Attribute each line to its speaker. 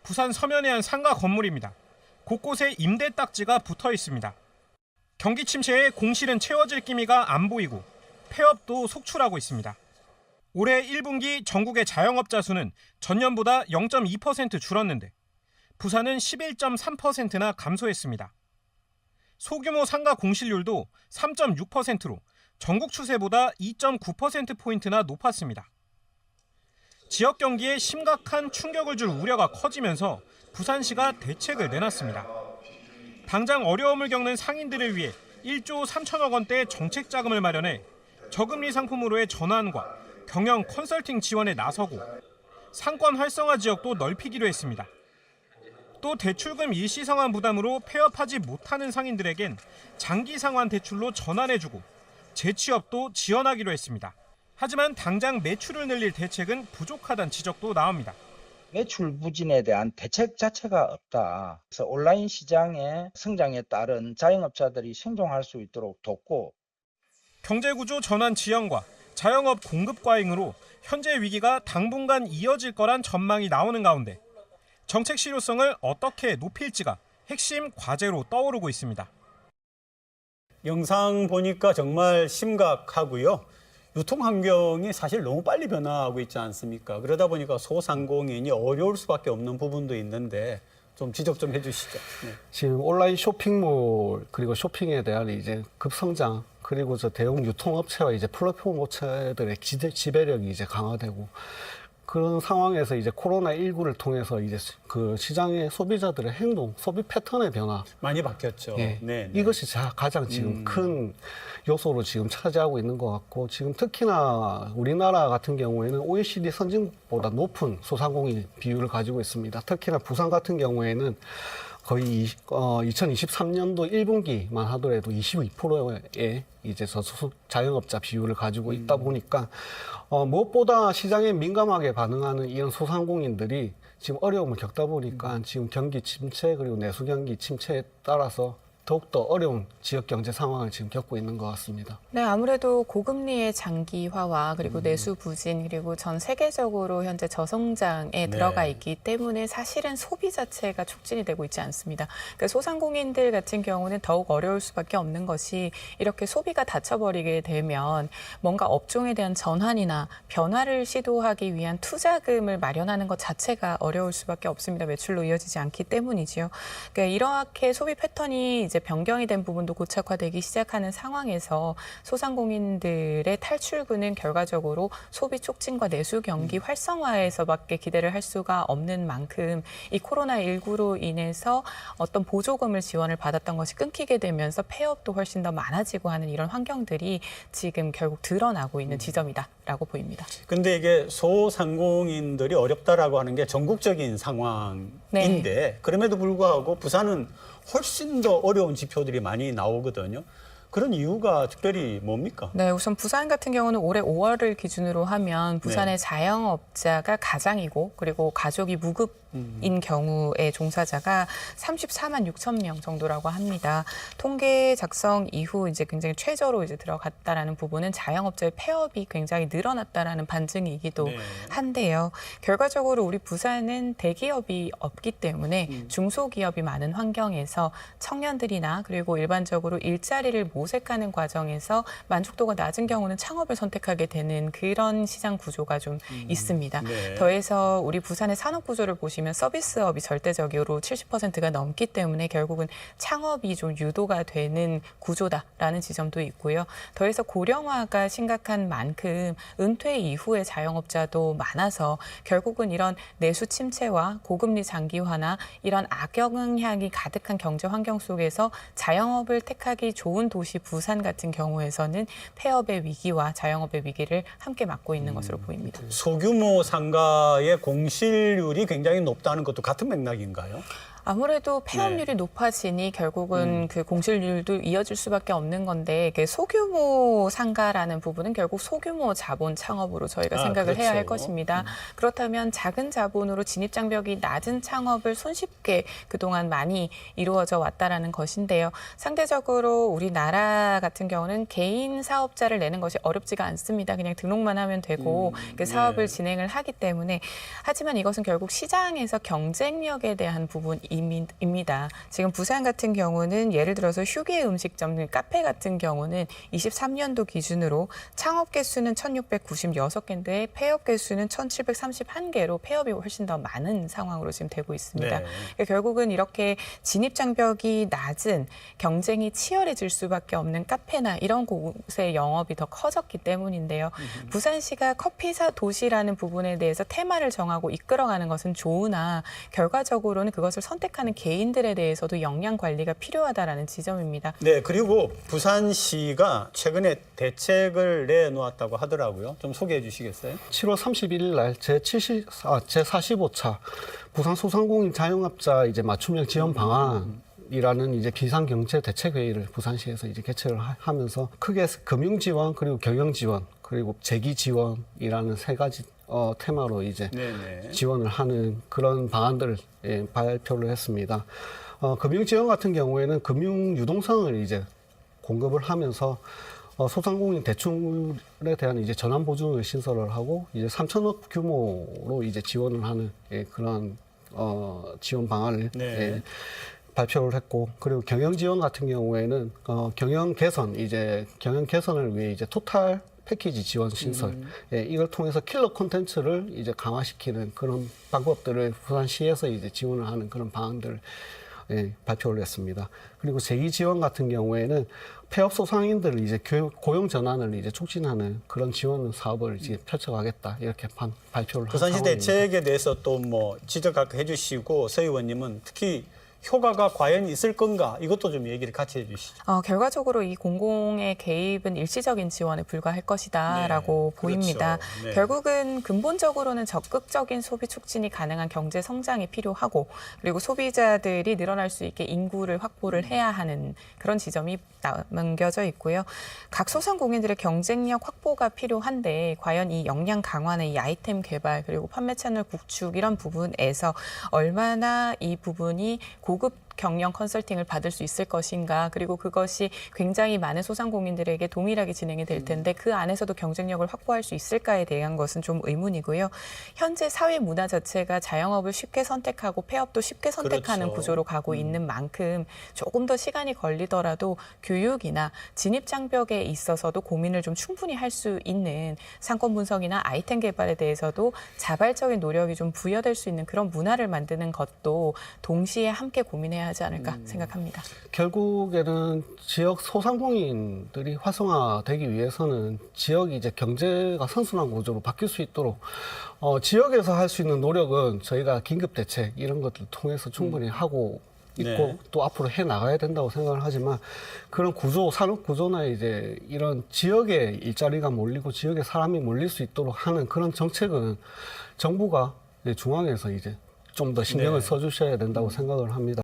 Speaker 1: 부산 서면의 한 상가 건물입니다. 곳곳에 임대 딱지가 붙어 있습니다. 경기 침체에 공실은 채워질 기미가 안 보이고 폐업도 속출하고 있습니다. 올해 1분기 전국의 자영업자 수는 전년보다 0.2% 줄었는데 부산은 11.3%나 감소했습니다. 소규모 상가 공실률도 3.6%로 전국 추세보다 2.9%포인트나 높았습니다. 지역 경기에 심각한 충격을 줄 우려가 커지면서 부산시가 대책을 내놨습니다. 당장 어려움을 겪는 상인들을 위해 1조 3천억 원대의 정책 자금을 마련해 저금리 상품으로의 전환과 경영 컨설팅 지원에 나서고 상권 활성화 지역도 넓히기로 했습니다. 또 대출금 일시 상환 부담으로 폐업하지 못하는 상인들에겐 장기 상환 대출로 전환해주고 재취업도 지원하기로 했습니다. 하지만 당장 매출을 늘릴 대책은 부족하다는 지적도 나옵니다.
Speaker 2: 매출 부진에 대한 대책 자체가 없다. 그래서 온라인 시장의 성장에 따른 자영업자들이 생존할 수 있도록 돕고
Speaker 1: 경제구조 전환 지원과 자영업 공급 과잉으로 현재 위기가 당분간 이어질 거란 전망이 나오는 가운데 정책 실효성을 어떻게 높일지가 핵심 과제로 떠오르고 있습니다.
Speaker 3: 영상 보니까 정말 심각하고요. 유통 환경이 사실 너무 빨리 변화하고 있지 않습니까? 그러다 보니까 소상공인이 어려울 수밖에 없는 부분도 있는데 좀 지적 좀 해주시죠. 네.
Speaker 4: 지금 온라인 쇼핑몰 그리고 쇼핑에 대한 이제 급성장 그리고 저 대형 유통업체와 이제 플랫폼 업체들의 지배력이 이제 강화되고 그런 상황에서 이제 코로나19를 통해서 이제 그 시장의 소비자들의 행동, 소비 패턴의 변화
Speaker 3: 많이 바뀌었죠.
Speaker 4: 예,
Speaker 3: 네, 네.
Speaker 4: 이것이 가장 지금 큰 요소로 지금 차지하고 있는 것 같고 지금 특히나 우리나라 같은 경우에는 OECD 선진국보다 높은 소상공인 비율을 가지고 있습니다. 특히나 부산 같은 경우에는 거의 2023년도 1분기만 하더라도 22%의 이제 자영업자 비율을 가지고 있다 보니까 무엇보다 시장에 민감하게 반응하는 이런 소상공인들이 지금 어려움을 겪다 보니까 지금 경기 침체 그리고 내수 경기 침체에 따라서 더욱더 어려운 지역 경제 상황을 지금 겪고 있는 것 같습니다.
Speaker 5: 네, 아무래도 고금리의 장기화와 그리고 내수 부진 그리고 전 세계적으로 현재 저성장에 들어가 있기 때문에 사실은 소비 자체가 촉진이 되고 있지 않습니다. 그러니까 소상공인들 같은 경우는 더욱 어려울 수밖에 없는 것이 이렇게 소비가 닫혀버리게 되면 뭔가 업종에 대한 전환이나 변화를 시도하기 위한 투자금을 마련하는 것 자체가 어려울 수밖에 없습니다. 매출로 이어지지 않기 때문이지요. 그러니까 이렇게 소비 패턴이 이제 변경이 된 부분도 고착화되기 시작하는 상황에서 소상공인들의 탈출구는 결과적으로 소비 촉진과 내수 경기 활성화에서밖에 기대를 할 수가 없는 만큼 이 코로나19로 인해서 어떤 보조금을 지원을 받았던 것이 끊기게 되면서 폐업도 훨씬 더 많아지고 하는 이런 환경들이 지금 결국 드러나고 있는 지점이다라고 보입니다.
Speaker 3: 근데 이게 소상공인들이 어렵다라고 하는 게 전국적인 상황인데 그럼에도 불구하고 부산은 훨씬 더 어려운 지표들이 많이 나오거든요. 그런 이유가 특별히 뭡니까?
Speaker 5: 네, 우선 부산 같은 경우는 올해 5월을 기준으로 하면 부산의 자영업자가 가장이고 그리고 가족이 무급인 경우의 종사자가 34만 6천 명 정도라고 합니다. 통계 작성 이후 이제 굉장히 최저로 이제 들어갔다라는 부분은 자영업자의 폐업이 굉장히 늘어났다라는 반증이기도 한데요. 결과적으로 우리 부산은 대기업이 없기 때문에 중소기업이 많은 환경에서 청년들이나 그리고 일반적으로 일자리를 모색하는 과정에서 만족도가 낮은 경우는 창업을 선택하게 되는 그런 시장 구조가 좀 있습니다. 더해서 우리 부산의 산업 구조를 보시면 서비스업이 절대적으로 70%가 넘기 때문에 결국은 창업이 좀 유도가 되는 구조다라는 지점도 있고요. 더해서 고령화가 심각한 만큼 은퇴 이후의 자영업자도 많아서 결국은 이런 내수 침체와 고금리 장기화나 이런 악영향이 가득한 경제 환경 속에서 자영업을 택하기 좋은 도시 부산 같은 경우에서는 폐업의 위기와 자영업의 위기를 함께 맞고 있는 것으로 보입니다.
Speaker 3: 소규모 상가의 공실률이 굉장히 높다는 것도 같은 맥락인가요?
Speaker 5: 아무래도 폐업률이 높아지니 결국은 그 공실률도 이어질 수밖에 없는 건데 소규모 상가라는 부분은 결국 소규모 자본 창업으로 저희가 생각을 해야 할
Speaker 3: 그렇죠.
Speaker 5: 것입니다. 그렇다면 작은 자본으로 진입장벽이 낮은 창업을 손쉽게 그동안 많이 이루어져 왔다라는 것인데요. 상대적으로 우리나라 같은 경우는 개인 사업자를 내는 것이 어렵지가 않습니다. 그냥 등록만 하면 되고 그 사업을 진행을 하기 때문에 하지만 이것은 결국 시장에서 경쟁력에 대한 부분입니다. 지금 부산 같은 경우는 예를 들어서 휴게 음식점, 카페 같은 경우는 23년도 기준으로 창업 개수는 1,696개인데 폐업 개수는 1,731개로 폐업이 훨씬 더 많은 상황으로 지금 되고 있습니다.
Speaker 3: 네.
Speaker 5: 그러니까 결국은 이렇게 진입 장벽이 낮은 경쟁이 치열해질 수밖에 없는 카페나 이런 곳의 영업이 더 커졌기 때문인데요. 부산시가 커피사 도시라는 부분에 대해서 테마를 정하고 이끌어가는 것은 좋으나 결과적으로는 그것을 선택하는 개인들에 대해서도 역량 관리가 필요하다라는 지점입니다.
Speaker 3: 네, 그리고 부산시가 최근에 대책을 내놓았다고 하더라고요. 좀 소개해 주시겠어요?
Speaker 4: 7월 31일 날 제45차 부산 소상공인 자영업자 이제 맞춤형 지원 방안이라는 이제 비상경제 대책회의를 부산시에서 이제 개최를 하면서 크게 금융 지원 그리고 경영 지원 그리고 재기 지원이라는 세 가지 테마로 이제
Speaker 3: 네네.
Speaker 4: 지원을 하는 그런 방안들을 발표를 했습니다. 금융 지원 같은 경우에는 금융 유동성을 이제 공급을 하면서 소상공인 대출에 대한 이제 전환 보증을 신설을 하고 이제 3천억 규모로 이제 지원을 하는 그런 지원 방안을
Speaker 3: 네.
Speaker 4: 발표를 했고 그리고 경영 지원 같은 경우에는 경영 개선을 위해 이제 토탈 패키지 지원 신설 이걸 통해서 킬러 콘텐츠를 이제 강화시키는 그런 방법들을 부산시에서 이제 지원을 하는 그런 방안들을 발표를 했습니다. 그리고 재기 지원 같은 경우에는 폐업 소상인들을 이제 고용 전환을 이제 촉진하는 그런 지원 사업을 이제 펼쳐가겠다 이렇게 발표를 한
Speaker 3: 부산시
Speaker 4: 상황입니다.
Speaker 3: 대책에 대해서 또 뭐 지적을 해주시고 서 의원님은 특히 효과가 과연 있을 건가 이것도 좀 얘기를 같이 해주시죠.
Speaker 5: 결과적으로 이 공공의 개입은 일시적인 지원에 불과할 것이다라고
Speaker 3: 네,
Speaker 5: 보입니다.
Speaker 3: 그렇죠. 네.
Speaker 5: 결국은 근본적으로는 적극적인 소비 촉진이 가능한 경제 성장이 필요하고 그리고 소비자들이 늘어날 수 있게 인구를 확보를 해야 하는 그런 지점이 남겨져 있고요. 각 소상공인들의 경쟁력 확보가 필요한데 과연 이 역량 강화나 이 아이템 개발 그리고 판매 채널 구축 이런 부분에서 얼마나 이 부분이 고급 경영 컨설팅을 받을 수 있을 것인가 그리고 그것이 굉장히 많은 소상공인들에게 동일하게 진행이 될 텐데 그 안에서도 경쟁력을 확보할 수 있을까에 대한 것은 좀 의문이고요. 현재 사회 문화 자체가 자영업을 쉽게 선택하고 폐업도 쉽게 선택하는
Speaker 3: 그렇죠.
Speaker 5: 구조로 가고 있는 만큼 조금 더 시간이 걸리더라도 교육이나 진입 장벽에 있어서도 고민을 좀 충분히 할 수 있는 상권 분석이나 아이템 개발에 대해서도 자발적인 노력이 좀 부여될 수 있는 그런 문화를 만드는 것도 동시에 함께 고민해야 하지 않을까 생각합니다.
Speaker 4: 결국에는 지역 소상공인들이 활성화되기 위해서는 지역이 이제 경제가 선순환 구조로 바뀔 수 있도록 지역에서 할 수 있는 노력은 저희가 긴급 대책 이런 것들 통해서 충분히 하고 있고
Speaker 3: 네.
Speaker 4: 또 앞으로 해 나가야 된다고 생각을 하지만 그런 구조, 산업 구조나 이제 이런 지역에 일자리가 몰리고 지역에 사람이 몰릴 수 있도록 하는 그런 정책은 정부가 이제 중앙에서 이제 좀 더 신경을
Speaker 3: 네.
Speaker 4: 써주셔야 된다고 생각을 합니다.